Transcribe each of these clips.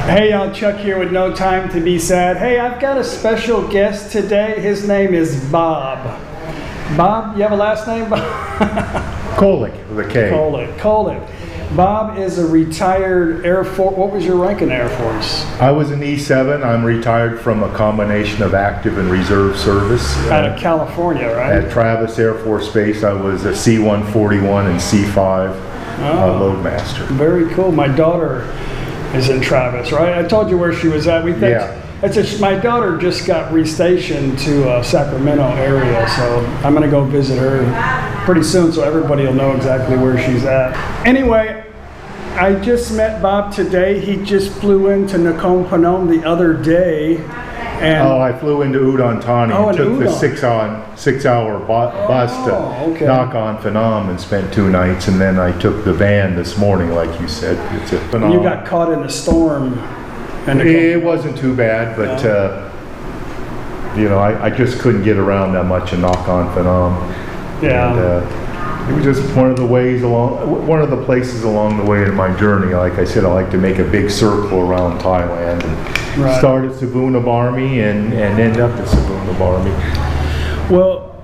Hey y'all, Chuck here with No Time to Be Sad. Hey, I've got a special guest today. His name is Bob. Bob, you have a last name? Kolick with a K. Kolick. Bob is a retired Air Force. What was your rank in the Air Force? I was an E7. I'm retired from a combination of active and reserve service. Out of California, right? At Travis Air Force Base, I was a C-141 and C-5 loadmaster. Very cool. My daughter is in Travis, right? I told you where she was at. We think my daughter just got restationed to Sacramento area, so I'm going to go visit her pretty soon, so everybody will know exactly where she's at. Anyway, I just met Bob today. He just flew into Nakhon Phanom the other day. And I flew into Udon Thani and took the six-hour bus to Nakhon Phanom and spent 2 nights, and then I took the van this morning, like you said. It's a phenomenal. You got caught in the storm. It wasn't too bad, but you know, I just couldn't get around that much in Nakhon Phanom. Yeah. And, it was just one of the places along the way in my journey. Like I said, I like to make a big circle around Thailand, and start at Suvarnabhumi and end up at Suvarnabhumi. Well,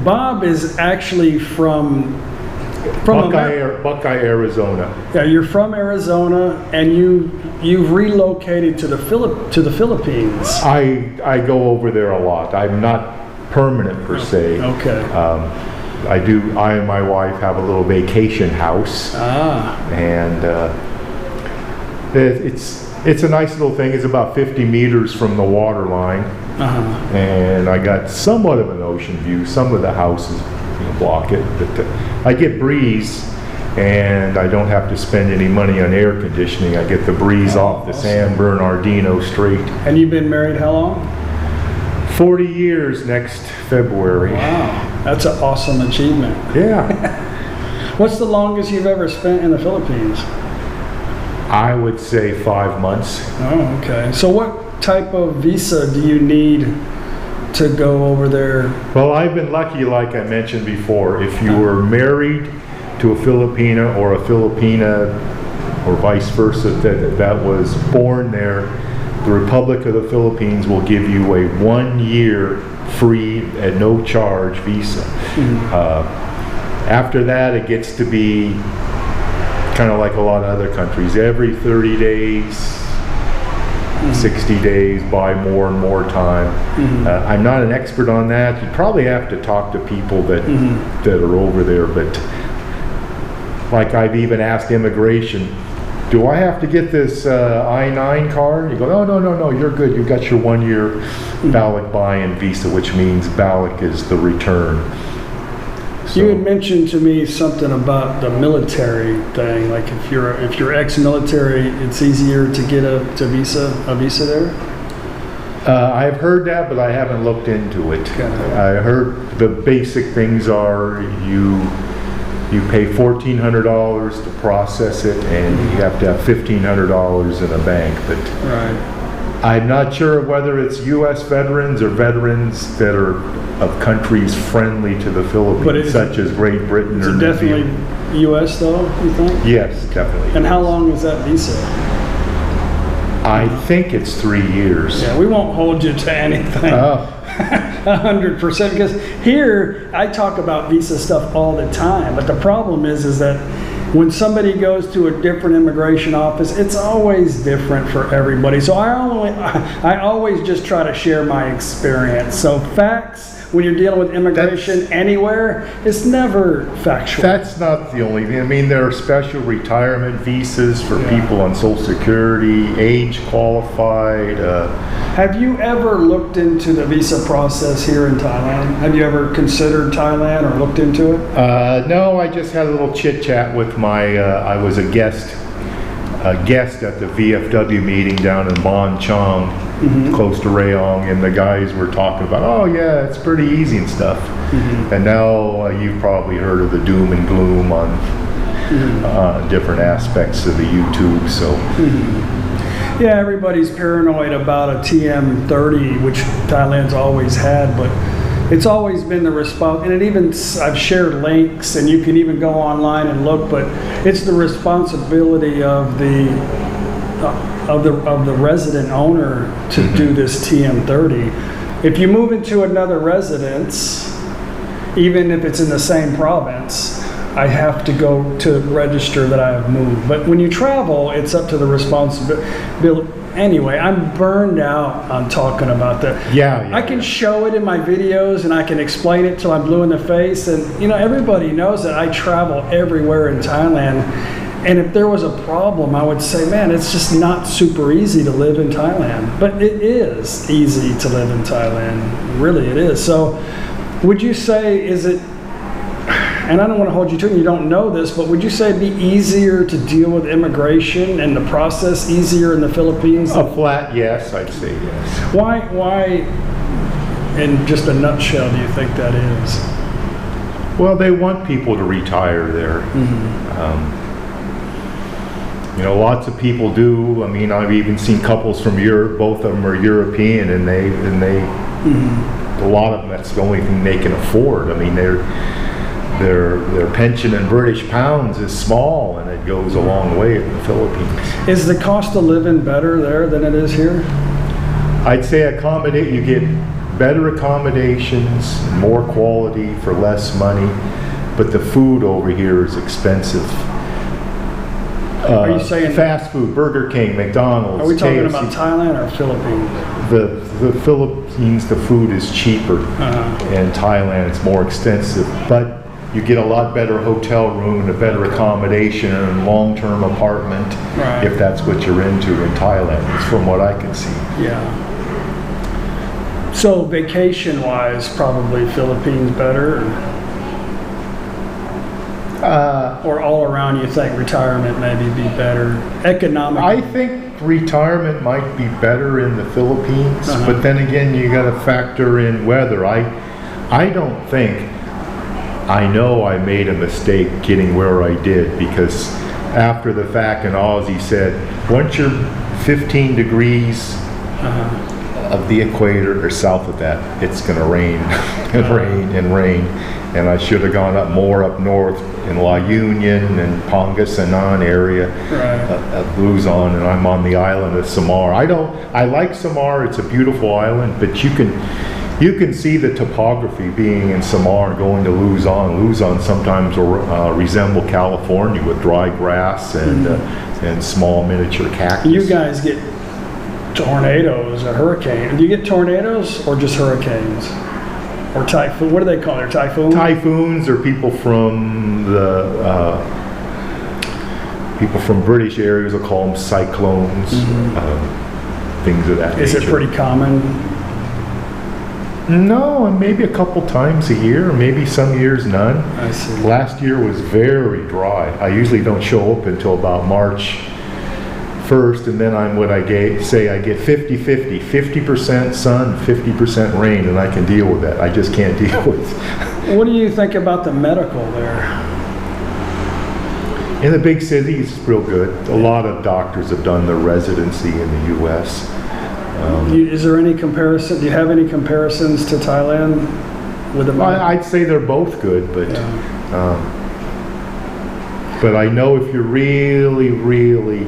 Bob is actually from Buckeye, Arizona. Yeah, you're from Arizona, and you've relocated to the Philippines. I go over there a lot. I'm not permanent per se. Okay. I and my wife have a little vacation house, and it's a nice little thing. It's about 50 meters from the water line, and I got somewhat of an ocean view. Some of the houses block it, but I get breeze, and I don't have to spend any money on air conditioning. I get the breeze off the San Bernardino Strait. And you've been married how long? 40 years next February. Wow, that's an awesome achievement. Yeah. What's the longest you've ever spent in the Philippines? I would say 5 months. Oh, okay. So what type of visa do you need to go over there? Well, I've been lucky, like I mentioned before. If you were married to a Filipina or a Filipina, or vice versa, that was born there, the Republic of the Philippines will give you a 1-year free at no charge visa. After that, it gets to be kind of like a lot of other countries. Every 30 days, 60 days, buy more and more time. I'm not an expert on that. You probably have to talk to people that are over there, but like I've even asked immigration, do I have to get this I-9 card? You go, no, you're good. You've got your 1-year BALIC buy-in visa, which means BALIC is the return. So, you had mentioned to me something about the military thing. Like if you're ex-military, it's easier to get a visa there. I've heard that, but I haven't looked into it. I heard the basic things are you pay $1,400 to process it, and you have to have $1,500 in a bank. But I'm not sure whether it's U.S. veterans or veterans that are of countries friendly to the Philippines, such as Great Britain or New Zealand. Definitely U.S. though, you think? Yes, definitely. And how long is that visa? I think it's 3 years. Yeah, we won't hold you to anything. 100%, because here I talk about visa stuff all the time, but the problem is that when somebody goes to a different immigration office, it's always different for everybody. So I always just try to share my experience. So facts, when you're dealing with immigration anywhere, it's never factual. That's not the only thing. I mean, there are special retirement visas for people on Social Security, age qualified. Have you ever looked into the visa process here in Thailand? Have you ever considered Thailand or looked into it? No, I just had a little chit chat with my, I was a guest at the VFW meeting down in Bon Chong, close to Rayong, and the guys were talking about, oh yeah, it's pretty easy and stuff. And now you've probably heard of the doom and gloom on different aspects of the YouTube. So yeah, everybody's paranoid about a TM30, which Thailand's always had, but it's always been the response, and I've shared links, and you can even go online and look, but it's the responsibility of the of the resident owner to do this TM30. If you move into another residence, even if it's in the same province, I have to go to register that I have moved. But when you travel, it's up to the responsibility. Anyway, I'm burned out on talking about that. Yeah. I can show it in my videos and I can explain it till I'm blue in the face. And you know, everybody knows that I travel everywhere in Thailand. And if there was a problem, I would say, man, it's just not super easy to live in Thailand. But it is easy to live in Thailand. Really, it is. So would you say, is it, and I don't want to hold you to it, and you don't know this, but would you say it'd be easier to deal with immigration and the process easier in the Philippines? A flat yes, I'd say yes. Why, in just a nutshell, do you think that is? Well, they want people to retire there. You know, lots of people do. I mean, I've even seen couples from Europe, both of them are European, and they a lot of them, that's the only thing they can afford. I mean, their pension in British pounds is small, and it goes a long way in the Philippines. Is the cost of living better there than it is here? I'd say you get better accommodations, more quality for less money, but the food over here is expensive. Are you saying fast food, Burger King, McDonald's, Are we talking KFC. about Thailand or Philippines? The Philippines, the food is cheaper. In Thailand, it's more expensive. But you get a lot better hotel room and a better accommodation and long-term apartment, if that's what you're into in Thailand. It's from what I can see. Yeah. So vacation-wise, probably Philippines better? Or all around, you think retirement maybe be better? Economic? I think retirement might be better in the Philippines, but then again, you got to factor in weather. I don't think, I know I made a mistake getting where I did, because after the fact, an Aussie said, once you're 15 degrees of the equator or south of that, it's going to rain and rain and rain. And I should have gone up more up north in La Union and Pangasinan area of Luzon, and I'm on the island of Samar. I like Samar, it's a beautiful island, but you can see the topography being in Samar going to Luzon. Luzon sometimes will resemble California with dry grass and small miniature cactus. You guys get tornadoes, a hurricane. Do you get tornadoes or just hurricanes? Or typhoon? What do they call it? Typhoons? Typhoons are people from the British areas will call them cyclones, things of that nature. Is it pretty common? No, maybe a couple times a year, maybe some years none. I see. Last year was very dry. I usually don't show up until about March 1st, and then I'm what I get 50-50, 50% sun, 50% rain, and I can deal with that. I just can't deal with it. What do you think about the medical there? In the big cities, it's real good. A lot of doctors have done their residency in the U.S. Is there any comparison? Do you have any comparisons to Thailand with the medical? I'd say they're both good, but I know if you're really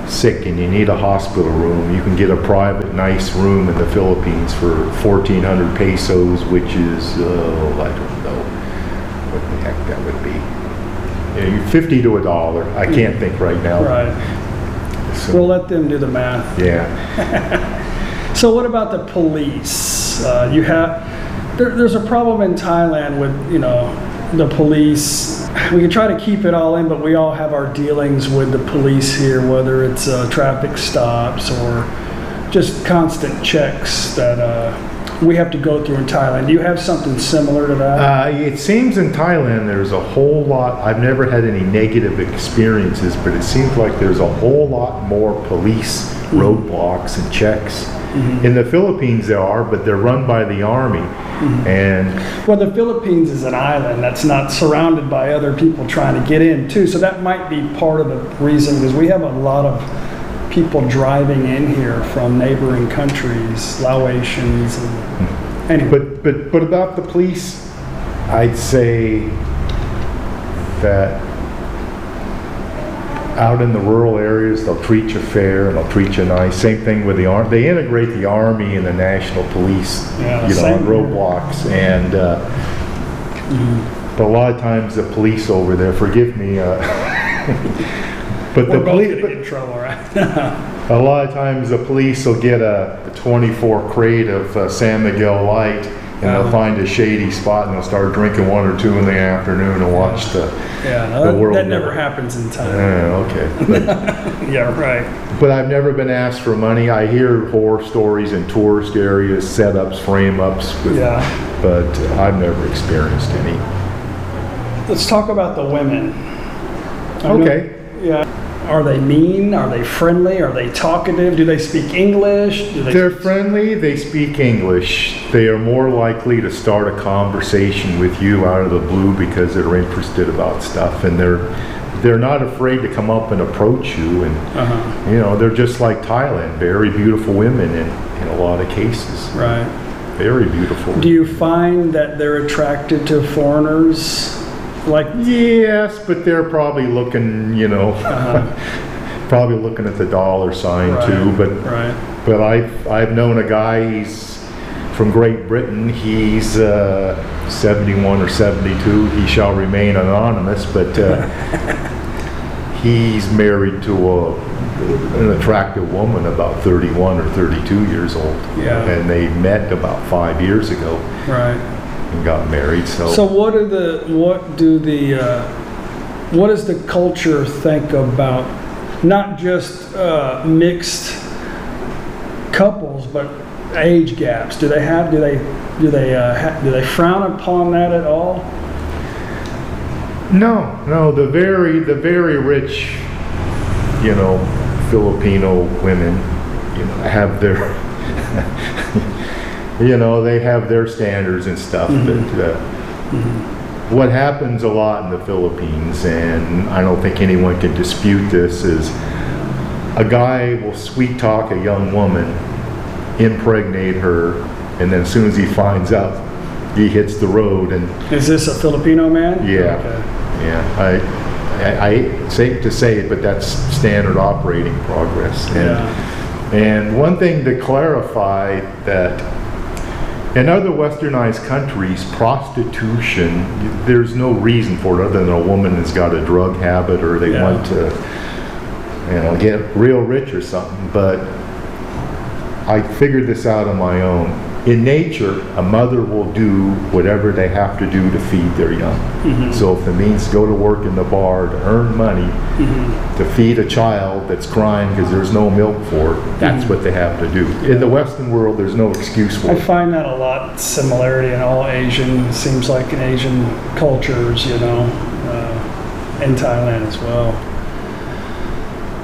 sick and you need a hospital room, you can get a private nice room in the Philippines for 1,400 pesos, which is I don't know what the heck that would be. You know, 50 to $1. I can't think right now. Right. So, we'll let them do the math. Yeah. So what about the police? There's a problem in Thailand with the police. We can try to keep it all in, but we all have our dealings with the police here, whether it's traffic stops or just constant checks that we have to go through in Thailand. Do you have something similar to that? It seems in Thailand there's a whole lot. I've never had any negative experiences, but it seems like there's a whole lot more police roadblocks and checks. In the Philippines there are, but they're run by the army. And well, the Philippines is an island that's not surrounded by other people trying to get in too, so that might be part of the reason, because we have a lot of people driving in here from neighboring countries, Laotians. Anyway. But about the police, I'd say that out in the rural areas, they'll treat you fair and they'll treat you nice. Same thing with the army. They integrate the army and the national police, on roadblocks. And but a lot of times the police over there, forgive me, but the police get in trouble, right? a lot of times the police will get a 24 crate of San Miguel Light, and they'll find a shady spot and they'll start drinking 1 or 2 in the afternoon and watch the world. That never happens in Thailand. Yeah, okay. But, yeah, right. but I've never been asked for money. I hear horror stories in tourist areas, setups, frame-ups, but I've never experienced any. Let's talk about the women. Okay. Are they mean? Are they friendly? Are they talkative? Do they speak English? They're friendly. They speak English. They are more likely to start a conversation with you out of the blue because they're interested about stuff, and they're not afraid to come up and approach you. And they're just like Thailand, very beautiful women in a lot of cases. Right. Very beautiful. Do you find that they're attracted to foreigners? Yes, but they're probably looking, probably looking at the dollar sign too. But I've known a guy. He's from Great Britain. He's 71 or 72. He shall remain anonymous, but he's married to an attractive woman, about 31 or 32 years old. Yeah. And they met about 5 years ago. Right. And got married. So what does the culture think about not just mixed couples, but age gaps? Do they frown upon that at all? No. The very rich, Filipino women, have their they have their standards and stuff. But what happens a lot in the Philippines, and I don't think anyone can dispute this, is a guy will sweet talk a young woman, impregnate her, and then as soon as he finds out, he hits the road. And is this a Filipino man? Yeah. Okay. Yeah. I hate to say it, but that's standard operating progress. And one thing to clarify, that in other westernized countries, prostitution, there's no reason for it other than a woman has got a drug habit or they want to, get real rich or something. But I figured this out on my own. In nature, a mother will do whatever they have to do to feed their young. So if it means go to work in the bar to earn money to feed a child that's crying because there's no milk for it, that's what they have to do. In the Western world, there's no excuse for it. I find that a lot similarity in all Asian, seems like in Asian cultures, in Thailand as well.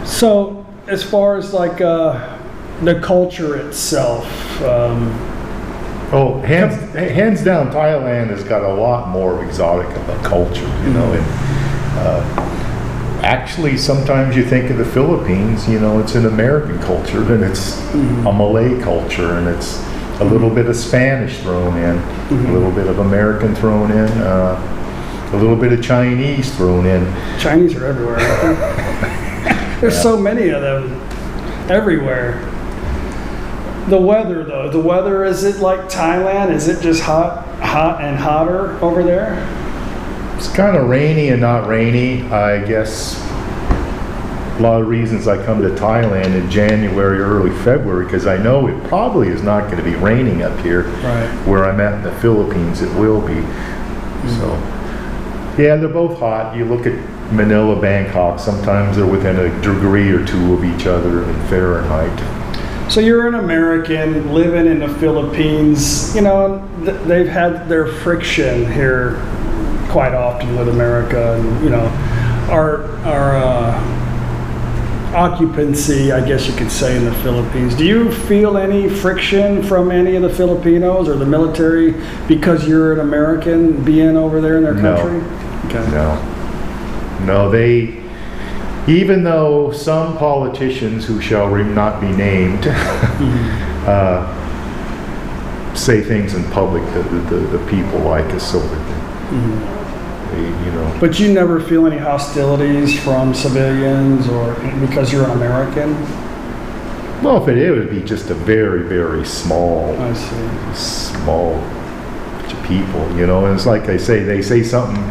So as far as the culture itself, hands down, Thailand has got a lot more exotic of a culture, and actually sometimes you think of the Philippines, it's an American culture, and it's a Malay culture, and it's a little bit of Spanish thrown in, a little bit of American thrown in, a little bit of Chinese thrown in. Chinese are everywhere. There's so many of them everywhere. The weather, though. The weather, is it like Thailand? Is it just hot and hotter over there? It's kind of rainy and not rainy. I guess a lot of reasons I come to Thailand in January, early February, because I know it probably is not going to be raining up here. Right. Where I'm at in the Philippines, it will be. So, yeah, they're both hot. You look at Manila, Bangkok, sometimes they're within a degree or two of each other in Fahrenheit. So you're an American living in the Philippines. They've had their friction here quite often with America, and our occupancy, I guess you could say, in the Philippines. Do you feel any friction from any of the Filipinos or the military because you're an American being over there in their country? No, even though some politicians who shall not be named say things in public that the people like us over there. you know. But you never feel any hostilities from civilians or because you're an American? Well, if it would be just a very, very small, I see. small bunch of people, you know. And it's like they say something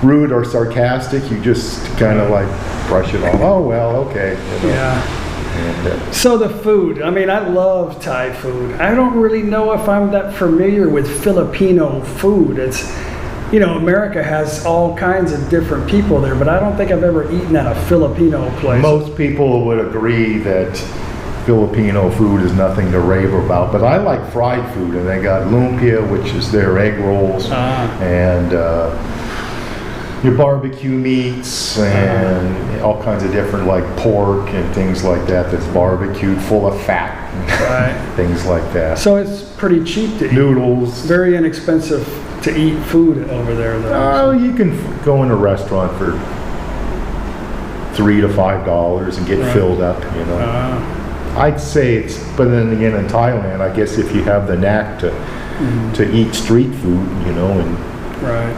rude or sarcastic, you just kind of like brush it off. Oh, well, okay. You know? Yeah. And, So the food, I mean, I love Thai food. I don't really know if I'm that familiar with Filipino food. It's, you know, America has all kinds of different people there, but I don't think I've ever eaten at a Filipino place. most people would agree that Filipino food is nothing to rave about, but I like fried food, and they got lumpia, which is their egg rolls, and your barbecue meats, and all kinds of different, like pork and things like that, that's barbecued, full of fat, Right. things like that. So it's pretty cheap to eat. Noodles. Very inexpensive to eat food over there, though. Oh, you can go in a restaurant for $3 to $5 and get Right. filled up, you know. I'd say it's, but then again in Thailand, I guess if you have the knack to eat street food, you know, and Right.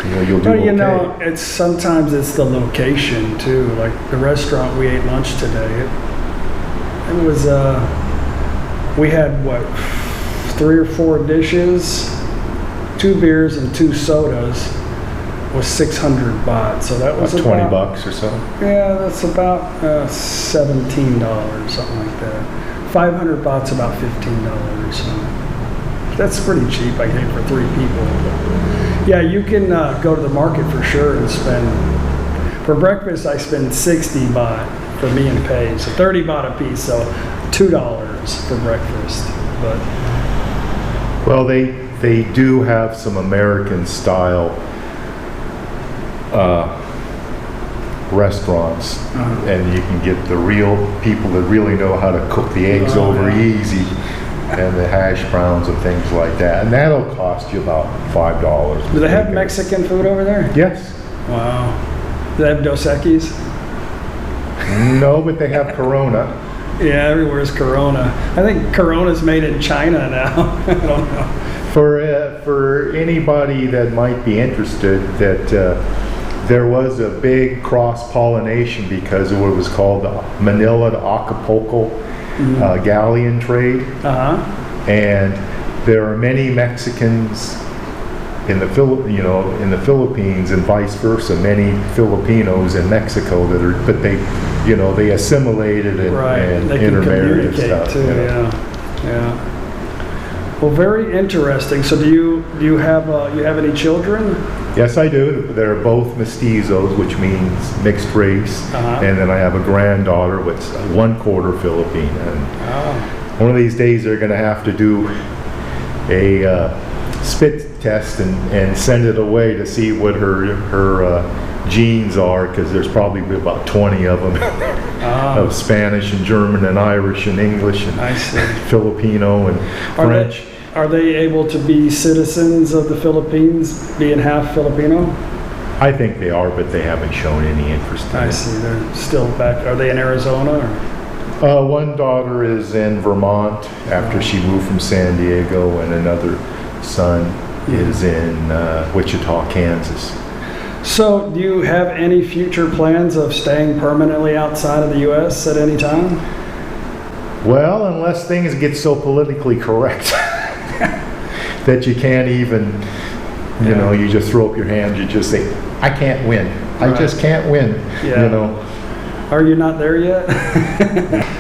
you know, you'll do But okay. you know, sometimes it's the location too. Like the restaurant we ate lunch today, it was we had what, 3 or 4 dishes, 2 beers and 2 sodas, was 600 baht. So that was About 20 bucks or so. Yeah, that's about $17, something like that. 500 baht's about $15. So that's pretty cheap, I think, for 3 people. Yeah, you can go to the market for sure and spend. For breakfast, I spend 60 baht for me and Paige, so 30 baht a piece, so $2 for breakfast. But Well, they do have some American style restaurants, and you can get the real people that really know how to cook the eggs over easy, and the hash browns and things like that, and that'll cost you about $5. do they have Mexican food over there? Yes. Wow. Do they have Dos Equis? No, but they have Corona. Yeah, everywhere's Corona. I think Corona's made in China now. I don't know. For anybody that might be interested, that there was a big cross-pollination because of what was called the Manila to Acapulco galleon trade, and there are many Mexicans in the Philippines and vice versa. Many Filipinos in Mexico that are, but they assimilated and they can intermarried and communicate stuff. too. You know. Yeah. Well, very interesting. So, do you have any children? Yes, I do. They're both mestizos, which means mixed race, and then I have a granddaughter, which is 1/4 Filipino. And one of these days, they're going to have to do a spit test and send it away to see what her genes are, because there's probably about 20 of them of Spanish and German and Irish and English and Filipino and French. Are they able to be citizens of the Philippines, being half Filipino? I think they are, but they haven't shown any interest in it. I see. They're still back. Are they in Arizona? Or? One daughter is in Vermont after she moved from San Diego, and another son is in Wichita, Kansas. So, do you have any future plans of staying permanently outside of the U.S. at any time? Well, unless things get so politically correct that you can't even, you just throw up your hands, you just say, I can't win. I just can't win, Yeah. you know. Are you not there yet?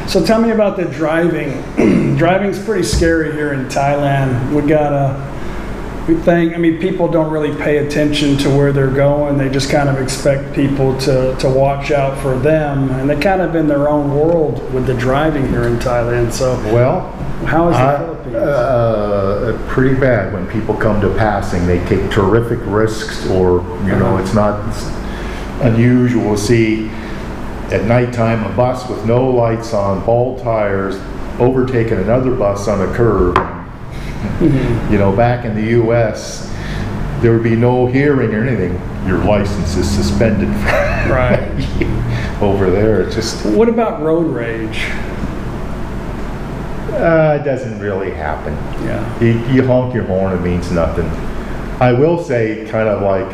So tell me about the driving. Driving's pretty scary here in Thailand. People don't really pay attention to where they're going. They just kind of expect people to watch out for them, and they're kind of in their own world with the driving here in Thailand. So, well, how is the Philippines? Pretty bad. When people come to passing, they take terrific risks, or it's not unusual to see at nighttime a bus with no lights on, bald tires, overtaking another bus on a curb. Back in the U.S., there would be no hearing or anything. Your license is suspended. Right. Over there, it's just. What about road rage? It doesn't really happen. Yeah. You honk your horn, it means nothing. I will say, kind of like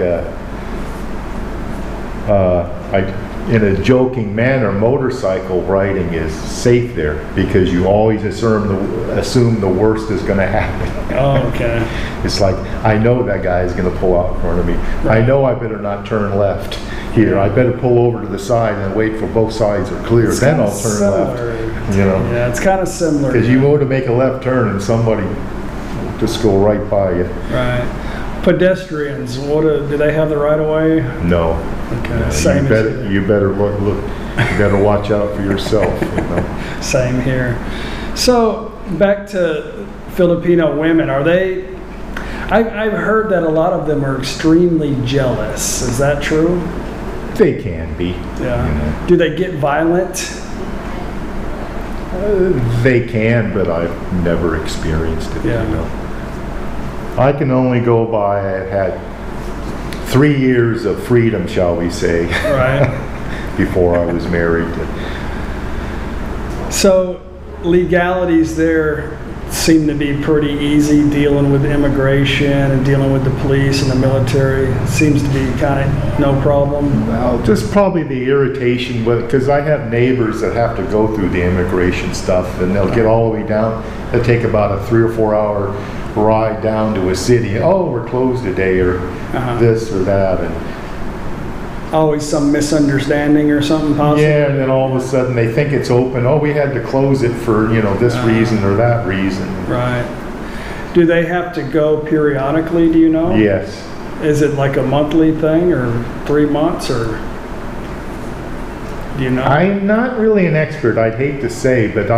in a joking manner, motorcycle riding is safe there because you always assume the worst is going to happen. Oh, okay. It's like, I know that guy is going to pull out in front of me. Right. I know I better not turn left here. I better pull over to the side and wait for both sides are clear. Then I'll turn left. You know? Yeah, it's kind of similar. Because you go to make a left turn and somebody will just go right by you. Right. Pedestrians, do they have the right of way? No. Okay. No, Same. You better look. You better watch out for yourself. You know? Same here. So back to Filipino women, are they? I've heard that a lot of them are extremely jealous. Is that true? They can be. Yeah. You know. Do they get violent? They can, but I've never experienced it. Yeah. You know. I can only go by, I've had 3 years of freedom, shall we say, right. before I was married. So legalities there seem to be pretty easy, dealing with immigration and dealing with the police and the military. Seems to be kind of no problem. Well, just probably the irritation, because I have neighbors that have to go through the immigration stuff, and they'll get all the way down. It'll take about a 3 or 4 hour ride down to a city. Oh, we're closed today, or this or that, and always some misunderstanding or something possible. Yeah, and then all of a sudden they think it's open. Oh, we had to close it for this reason or that reason. Right. Do they have to go periodically? Do you know? Yes. Is it like a monthly thing, or 3 months, or do you know? I'm not really an expert. I'd hate to say, but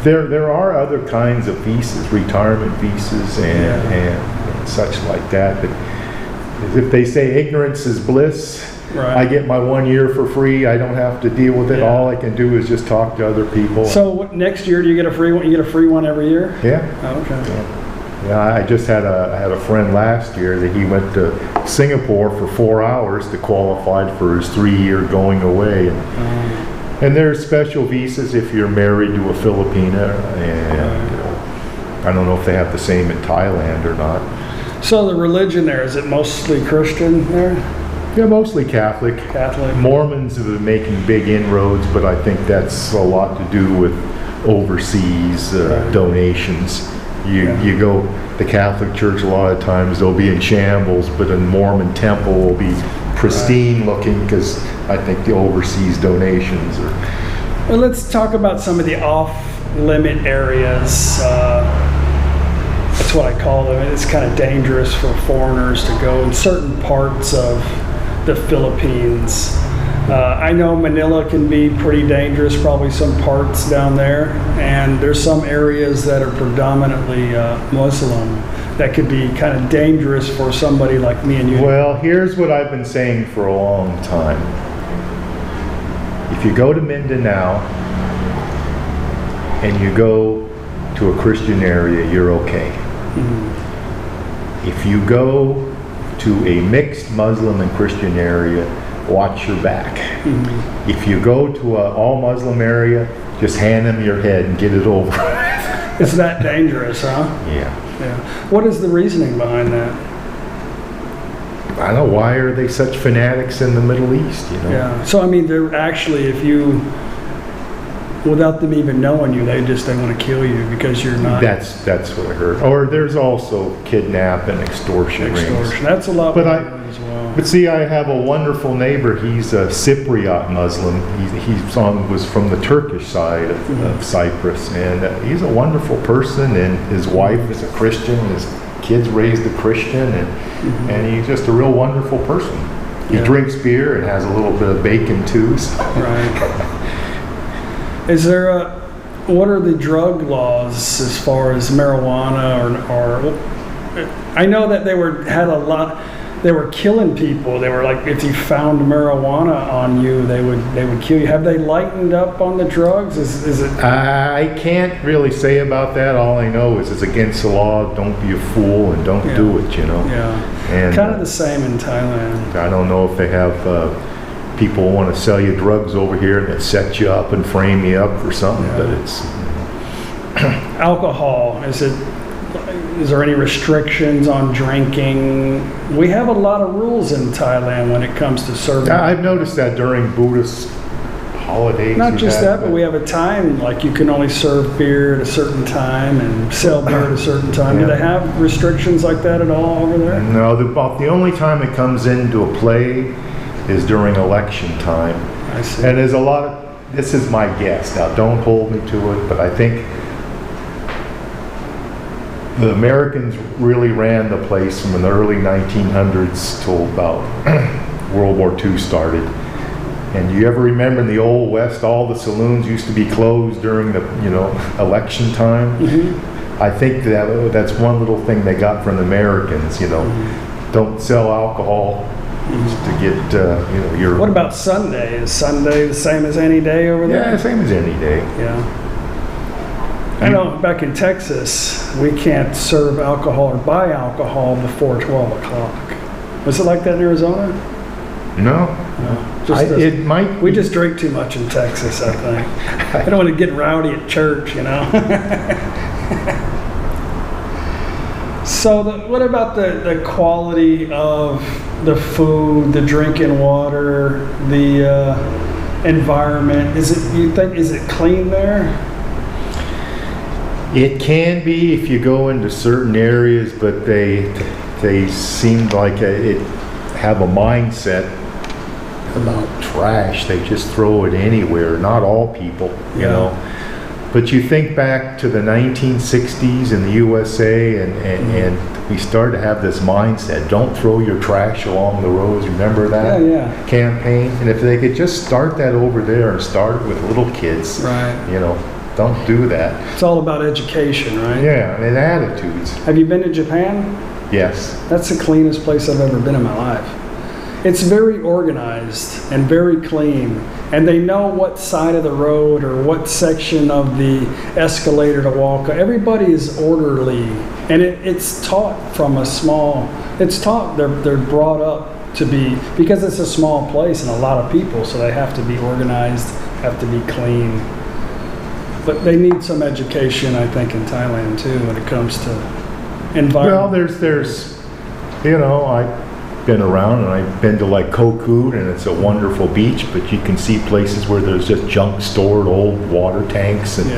there are other kinds of visas, retirement visas and such like that. But if they say ignorance is bliss, right. I get my 1 year for free. I don't have to deal with it. All I can do is just talk to other people. So next year, do you get a free one? You get a free one every year? Yeah. Oh, okay. Yeah, I just had a friend last year that he went to Singapore for 4 hours to qualify for his 3-year going away. And there's special visas if you're married to a Filipina, and I don't know if they have the same in Thailand or not. So the religion there, is it mostly Christian there? Yeah, mostly Catholic. Catholic. Mormons have been making big inroads, but I think that's a lot to do with overseas donations. You go, the Catholic Church a lot of times they'll be in shambles, but a Mormon temple will be pristine looking because I think the overseas donations are. Well, let's talk about some of the off-limit areas. That's what I call them. It's kind of dangerous for foreigners to go in certain parts of the Philippines. I know Manila can be pretty dangerous, probably some parts down there, and there's some areas that are predominantly Muslim that could be kind of dangerous for somebody like me and you. Well, here's what I've been saying for a long time. If you go to Mindanao and you go to a Christian area, you're okay. If you go to a mixed Muslim and Christian area, watch your back. If you go to an all-Muslim area, just hand them your head and get it over. It's that dangerous, huh? Yeah. What is the reasoning behind that? I don't know. Why are they such fanatics in the Middle East, Yeah. So, I mean, they're actually, if you, without them even knowing you, they want to kill you because you're not. That's what I heard. Or there's also kidnap and extortion rings. That's a lot. As well. But see, I have a wonderful neighbor. He's a Cypriot Muslim. He was from the Turkish side of Cyprus, and he's a wonderful person. And his wife is a Christian. His kids raised a Christian, and he's just a real wonderful person. He drinks beer and has a little bit of bacon too. So. Right. Is there what are the drug laws as far as marijuana or I know that they were killing people. They were like, if you found marijuana on you, they would kill you. Have they lightened up on the drugs? Is it? I can't really say about that. All I know is it's against the law. Don't be a fool and don't do it. Yeah. And kind of the same in Thailand. I don't know if they have. People want to sell you drugs over here and it sets you up and frame you up for something, but it's alcohol. Is it is there any restrictions on drinking? We have a lot of rules in Thailand when it comes to serving. I've noticed that during Buddhist holidays. Not just that, but we have a time, like you can only serve beer at a certain time and sell beer at a certain time. Yeah. Do they have restrictions like that at all over there? No, the only time it comes into a play is during election time. I see. And there's a lot of, this is my guess, now don't hold me to it, but I think the Americans really ran the place from the early 1900s till about World War II started. And you ever remember in the Old West, all the saloons used to be closed during the, election time? Mm-hmm. I think that's one little thing they got from the Americans, mm-hmm. Don't sell alcohol to get, your... What about Sunday? Is Sunday the same as any day over there? Yeah, same as any day. Yeah. I know back in Texas, we can't serve alcohol or buy alcohol before 12 o'clock. Was it like that in Arizona? No. It might. We just drink too much in Texas, I think. I don't want to get rowdy at church, So what about the quality of the food, the drinking water, the environment? Is it clean there? It can be if you go into certain areas, but they seem like it have a mindset about trash. They just throw it anywhere. Not all people, you know. But you think back to the 1960s in the USA, and we started to have this mindset: don't throw your trash along the roads. Remember that campaign? And if they could just start that over there and start it with little kids, right? Don't do that. It's all about education, right? Yeah, and attitudes. Have you been to Japan? Yes. That's the cleanest place I've ever been in my life. It's very organized and very clean, and they know what side of the road or what section of the escalator to walk. Everybody is orderly, and it's taught from a small. It's taught. They're brought up to be, because it's a small place and a lot of people, so they have to be organized, have to be clean. But they need some education, I think, in Thailand too when it comes to environment. Well, there's I've been around and I've been to like Koh Kood, and it's a wonderful beach, but you can see places where there's just junk stored, old water tanks and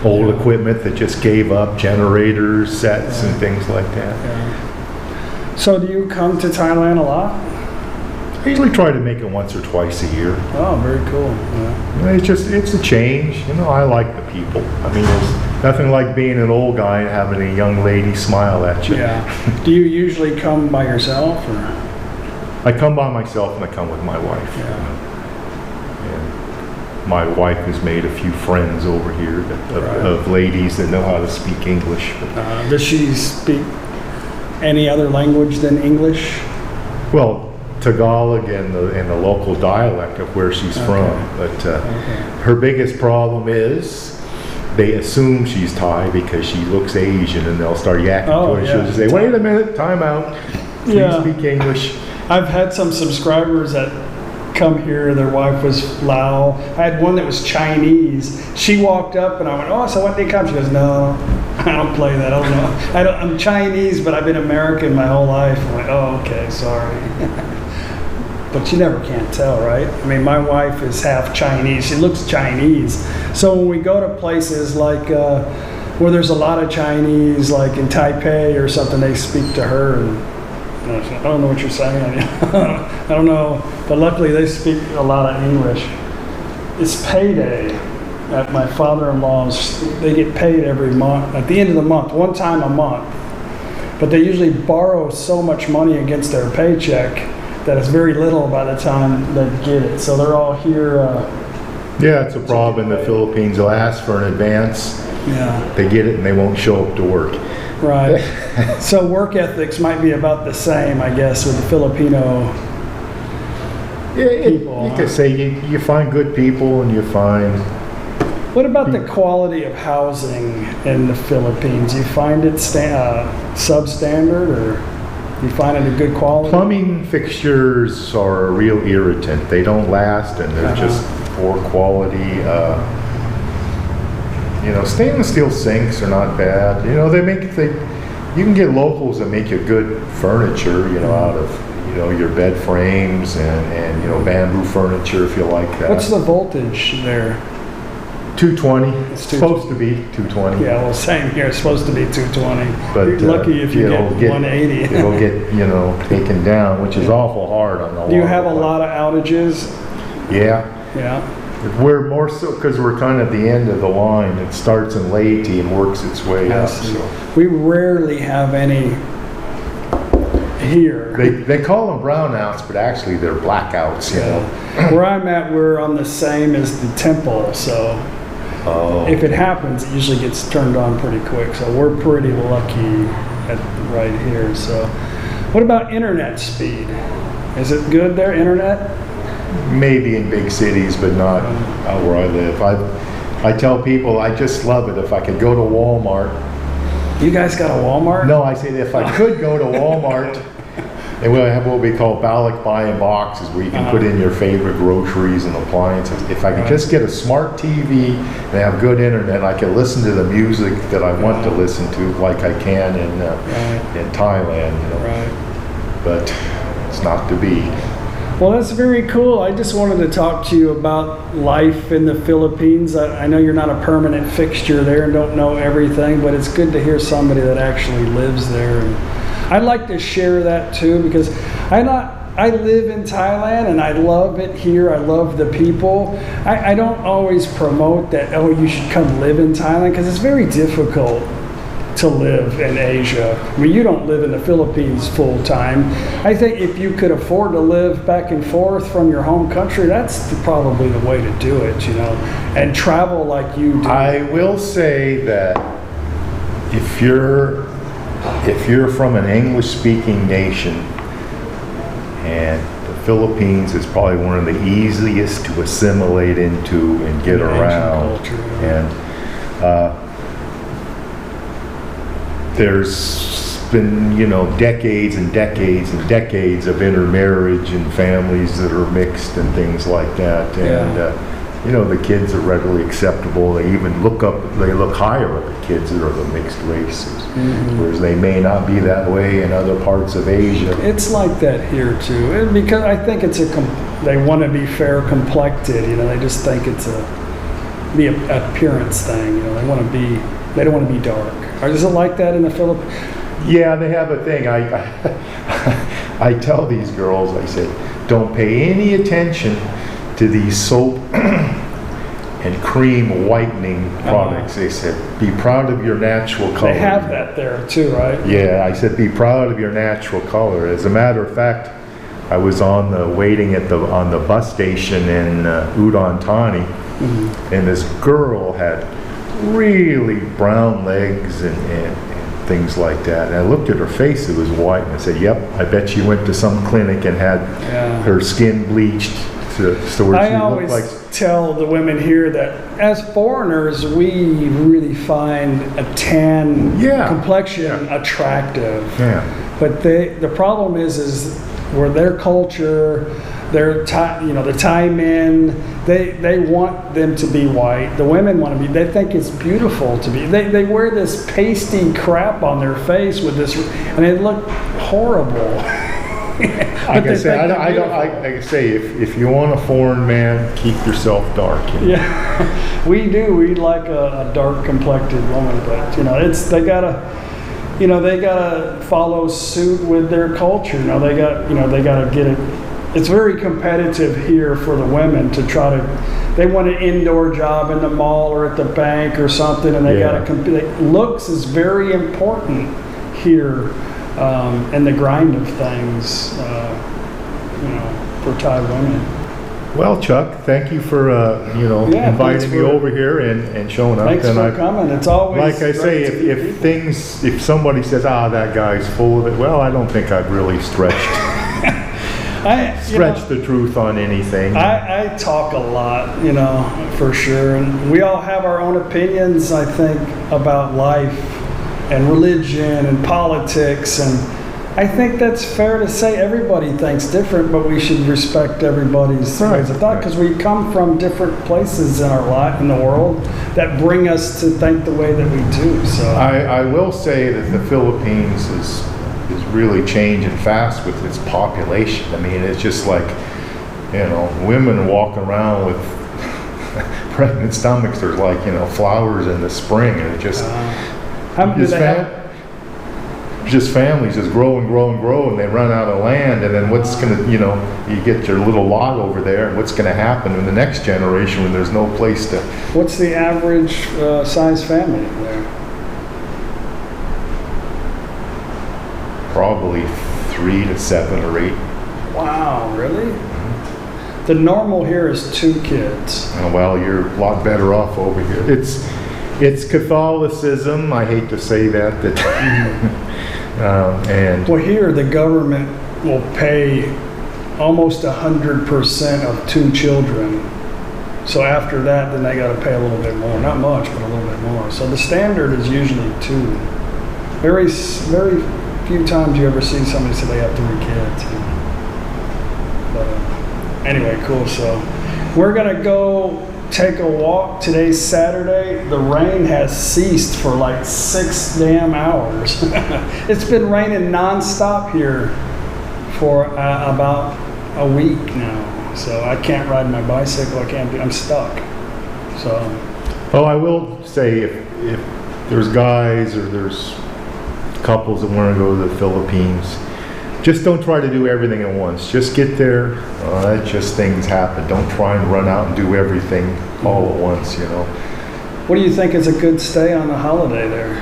old equipment that just gave up, generators, sets and things like that. Yeah. So do you come to Thailand a lot? I usually try to make it once or twice a year. Oh, very cool. Yeah. It's a change. I like the people. I mean, there's nothing like being an old guy and having a young lady smile at you. Yeah. Do you usually come by yourself, or? I come by myself and I come with my wife. Yeah. And my wife has made a few friends over here of ladies that know how to speak English. Does she speak any other language than English? Well, Tagalog and the local dialect of where she's from, but her biggest problem is they assume she's Thai because she looks Asian, and they'll start yakking to her. She'll just say, "Wait a minute, time out. Please speak English." I've had some subscribers that come here. Their wife was Lao. I had one that was Chinese. She walked up, and I went, "Oh, so what did they come?" She goes, "No, I don't play that. I don't know. I'm Chinese, but I've been American my whole life." I'm like, "Oh, okay, sorry." But you never can tell, right? I mean, my wife is half Chinese. She looks Chinese. So when we go to places like where there's a lot of Chinese, like in Taipei or something, they speak to her, and I don't know what you're saying. I don't know. But luckily, they speak a lot of English. It's payday at my father-in-law's. They get paid every month, at the end of the month, one time a month. But they usually borrow so much money against their paycheck that it's very little by the time they get it. So they're all here. Yeah, it's a problem in the Philippines. They'll ask for an advance. Yeah. They get it and they won't show up to work. Right. So work ethics might be about the same, I guess, with the Filipino people. You could say you find good people and you find... What about the quality of housing in the Philippines? You find it substandard, or you find it a good quality? Plumbing fixtures are a real irritant. They don't last, and they're just poor quality. You know, stainless steel sinks are not bad. You know, you can get locals that make you good furniture, you know, out of, you know, your bed frames and you know, bamboo furniture if you like that. What's the voltage there? 220. It's supposed to be 220. Yeah, well, same here. It's supposed to be 220. But you're lucky if you get 180. It'll get, you know, taken down, which is awful hard on the. Do you have a lot of outages? Yeah. Yeah. We're more so because we're kind of at the end of the line. It starts in Leyte and works its way up. So. We rarely have any here. They call them brownouts, but actually they're blackouts, you know. Where I'm at, we're on the same as the temple, so if it happens, it usually gets turned on pretty quick. So we're pretty lucky right here. So, what about internet speed? Is it good there, internet? Maybe in big cities, but not out where I live. I tell people I just love it if I could go to Walmart. You guys got a Walmart? No, I say if I could go to Walmart, and we'll have what we call ballot buy-in boxes where you can put in your favorite groceries and appliances. If I could just get a smart TV and have good internet, I can listen to the music that I want to listen to like I can in Thailand. You know. Right. But it's not to be. Well, that's very cool. I just wanted to talk to you about life in the Philippines. I know you're not a permanent fixture there and don't know everything, but it's good to hear somebody that actually lives there. And I'd like to share that too, because I live in Thailand and I love it here. I love the people. I don't always promote that, oh, you should come live in Thailand, because it's very difficult to live in Asia. I mean, you don't live in the Philippines full time. I think if you could afford to live back and forth from your home country, that's probably the way to do it, you know, and travel like you do. I will say that if you're from an English-speaking nation, and the Philippines is probably one of the easiest to assimilate into and get around. Culture, and there's been, you know, decades and decades and decades of intermarriage and families that are mixed and things like that. And, you know, the kids are readily acceptable. They even look higher at the kids that are the mixed races. Whereas they may not be that way in other parts of Asia. It's like that here too, because I think it's they want to be fair complected, you know, they just think it's the appearance thing, you know, they don't want to be dark. Or is it like that in the Philippines? Yeah, they have a thing. I tell these girls, I said, don't pay any attention to these soap and cream whitening products. They said, be proud of your natural color. They have that there too, right? Yeah, I said, be proud of your natural color. As a matter of fact, I was waiting on the bus station in Udon Thani, and this girl had really brown legs and things like that. And I looked at her face, it was white, and I said, yep, I bet she went to some clinic and had her skin bleached to where I she always looked like. Tell the women here that as foreigners, we really find a tan complexion attractive. Yeah. But the problem is where their culture, the Thai men, they want them to be white. The women want to be. They think it's beautiful to be. They wear this pasty crap on their face with this, and they look horrible. Like I say, if you want a foreign man, keep yourself dark. You know? Yeah, we do. We like a dark complected woman, but you know, they gotta follow suit with their culture. They gotta get it. It's very competitive here for the women to try to. They want an indoor job in the mall or at the bank or something, and they gotta compete. Looks is very important here. And the grind of things, for Thai women. Well, Chuck, thank you for inviting me over here and showing up. Thanks for coming. It's always like I say, if somebody says, that guy's full of it, well, I don't think I've really stretched the truth on anything. I talk a lot, for sure, and we all have our own opinions, I think, about life and religion and politics, and I think that's fair to say. Everybody thinks different, but we should respect everybody's ways of thought, because we come from different places in our life, in the world, that bring us to think the way that we do. So I will say that the Philippines is really changing fast with its population. I mean, it's just like, you know, women walking around with pregnant stomachs. There's like, you know, flowers in the spring, and it just just families just grow and grow and grow, and they run out of land. And then what's gonna, you know, you get your little lot over there, and what's gonna happen in the next generation when there's no place to? What's the average size family there? Probably 3 to 7 or 8. Wow, really? The normal here is 2 kids. Oh, well, you're a lot better off over here. It's Catholicism. I hate to say that. And well, here the government will pay almost 100% of 2 children. So after that, then they got to pay a little bit more. Not much, but a little bit more. So the standard is usually 2. Very few times you ever see somebody say they have 3 kids. But anyway, cool. So we're gonna go take a walk. Today's Saturday. The rain has ceased for like 6 damn hours. It's been raining nonstop here for about a week now. So I can't ride my bicycle. I'm stuck. So. Oh, I will say if there's guys or there's couples that want to go to the Philippines, just don't try to do everything at once. Just get there. That's just things happen. Don't try and run out and do everything all at once, you know. What do you think is a good stay on the holiday there?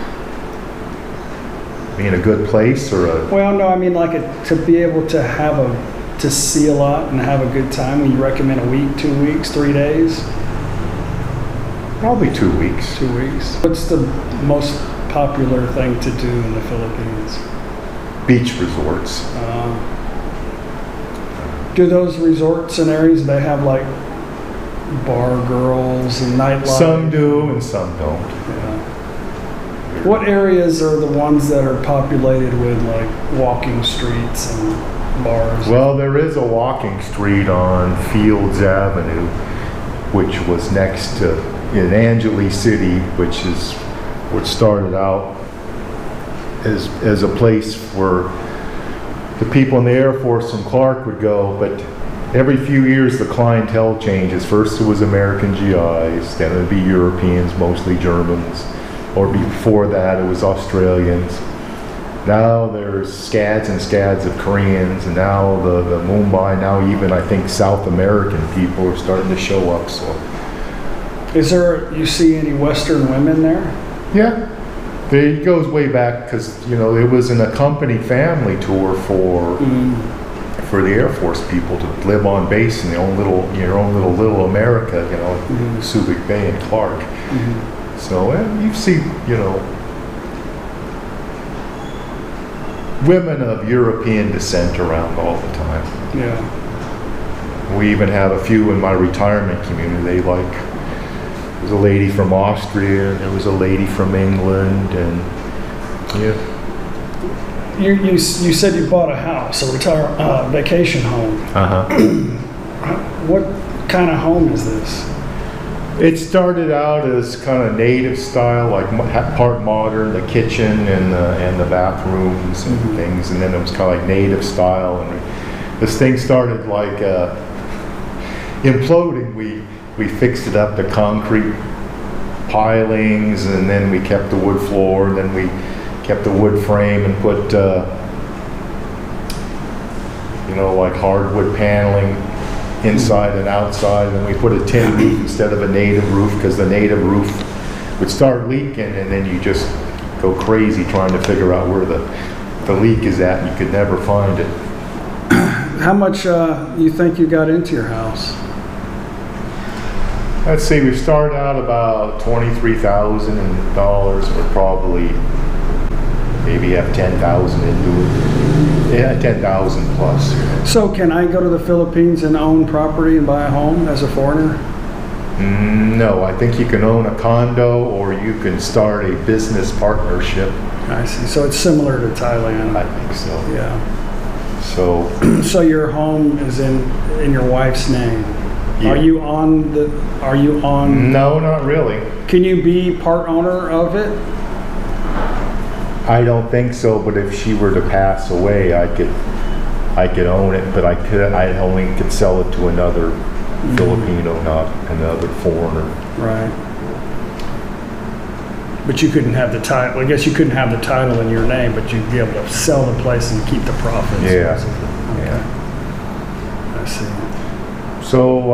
Being a good place or a... Well, no, I mean like to be able to to see a lot and have a good time. Would you recommend a week, 2 weeks, 3 days? Probably 2 weeks. 2 weeks. What's the most popular thing to do in the Philippines? Beach resorts. Do those resorts and areas, they have like bar girls and nightlife? Some do and some don't. Yeah. What areas are the ones that are populated with like walking streets and bars? Well, there is a walking street on Fields Avenue, which was next to in Angeles City, which is what started out as a place where the people in the Air Force from Clark would go, but every few years the clientele changes. First it was American GIs, then it would be Europeans, mostly Germans, or before that it was Australians. Now there's scads and scads of Koreans, and now the Mumbai, now even I think South American people are starting to show up. So, you see any Western women there? Yeah. It goes way back because, you know, it was an accompanied family tour for the Air Force people to live on base in your own little America, you know, Subic Bay and Clark. So you see, you know, women of European descent around all the time. Yeah. We even have a few in my retirement community. There was a lady from Austria, and there was a lady from England, and yeah. You said you bought a house, a vacation home. What kind of home is this? It started out as kind of native style, like part modern, the kitchen and the bathrooms and things, and then it was kind of like native style. And this thing started like imploding. We fixed it up to concrete pilings, and then we kept the wood floor, and then we kept the wood frame and put, you know, like hardwood paneling inside and outside, and we put a tin roof instead of a native roof, because the native roof would start leaking, and then you just go crazy trying to figure out where the leak is at, and you could never find it. How much you think you got into your house? Let's see, we started out about $23,000. We're probably maybe have 10,000 into it. Yeah, 10,000 plus. So can I go to the Philippines and own property and buy a home as a foreigner? No, I think you can own a condo or you can start a business partnership. I see. So it's similar to Thailand. I think so. Yeah. So. So your home is in your wife's name. Yeah. Are you on? No, not really. Can you be part owner of it? I don't think so, but if she were to pass away, I could own it, but I only could sell it to another Filipino, not another foreigner. Right. But you couldn't have the title. I guess you couldn't have the title in your name, but you'd be able to sell the place and keep the profits. Yeah. Okay. Yeah. I see. So,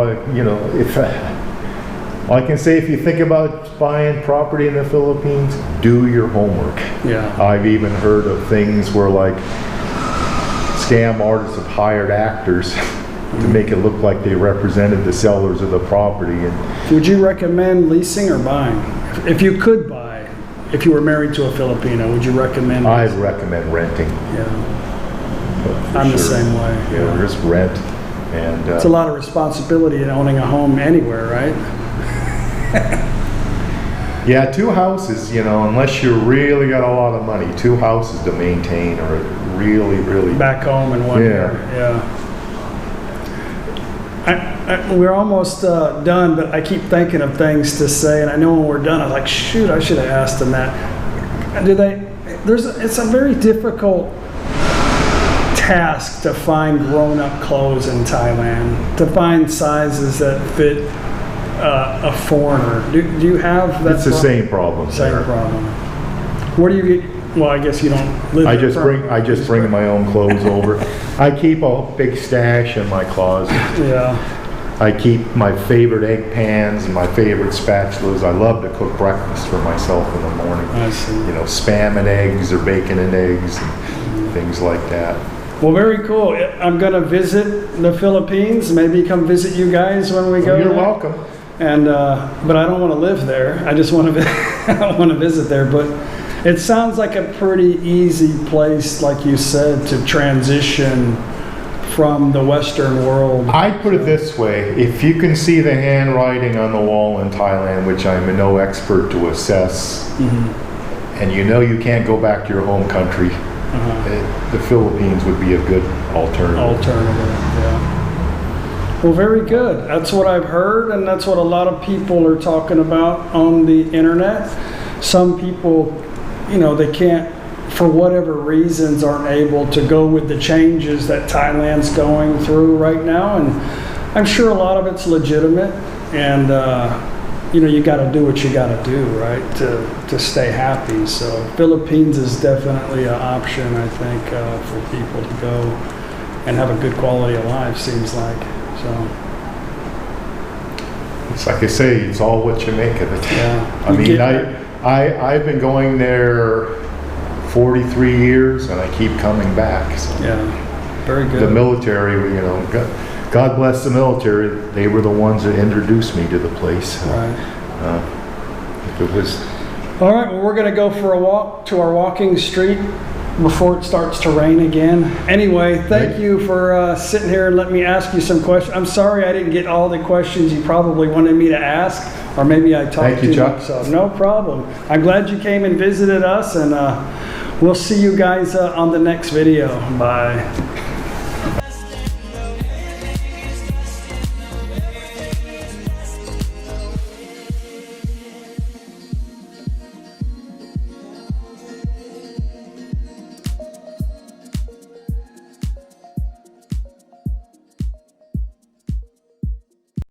if I can say, if you think about buying property in the Philippines, do your homework. Yeah. I've even heard of things where like scam artists have hired actors to make it look like they represented the sellers of the property. And would you recommend leasing or buying? If you could buy, if you were married to a Filipino, would you recommend? I'd recommend renting. Yeah. I'm the same way. Yeah, just rent. And it's a lot of responsibility in owning a home anywhere, right? Yeah, 2 houses, unless you really got a lot of money, 2 houses to maintain are really back home in 1 year. Yeah. We're almost done, but I keep thinking of things to say, and I know when we're done, I'm like, shoot, I should have asked them that. It's a very difficult task to find grown-up clothes in Thailand, to find sizes that fit a foreigner. Do you have that? It's the same problem. Same problem. Where do you get? Well, I guess you don't live. I just bring my own clothes over. I keep a big stash in my closet. Yeah. I keep my favorite egg pans and my favorite spatulas. I love to cook breakfast for myself in the morning. I see. Spam and eggs or bacon and eggs and things like that. Well, very cool. I'm going to visit the Philippines. Maybe come visit you guys when we go. You're welcome. And but I don't want to live there. I just want to I want to visit there. But it sounds like a pretty easy place, like you said, to transition from the Western world. I'd put it this way: if you can see the handwriting on the wall in Thailand, which I'm no expert to assess, and you can't go back to your home country, the Philippines would be a good alternative. Yeah. Well, very good. That's what I've heard, and that's what a lot of people are talking about on the internet. Some people, they can't, for whatever reasons, aren't able to go with the changes that Thailand's going through right now. And I'm sure a lot of it's legitimate, and you got to do what you got to do, right, to stay happy. So Philippines is definitely an option, I think, for people to go and have a good quality of life, seems like. So it's like I say, it's all what you make of it. Yeah. I mean, I've been going there 43 years, and I keep coming back. So. Yeah, very good. The military, God bless the military. They were the ones that introduced me to the place. Right. If it was. All right. Well, we're going to go for a walk to our walking street before it starts to rain again. Anyway, thank you for sitting here and letting me ask you some questions. I'm sorry I didn't get all the questions you probably wanted me to ask, or maybe I talked too much. So no problem. I'm glad you came and visited us, and we'll see you guys on the next video. Bye.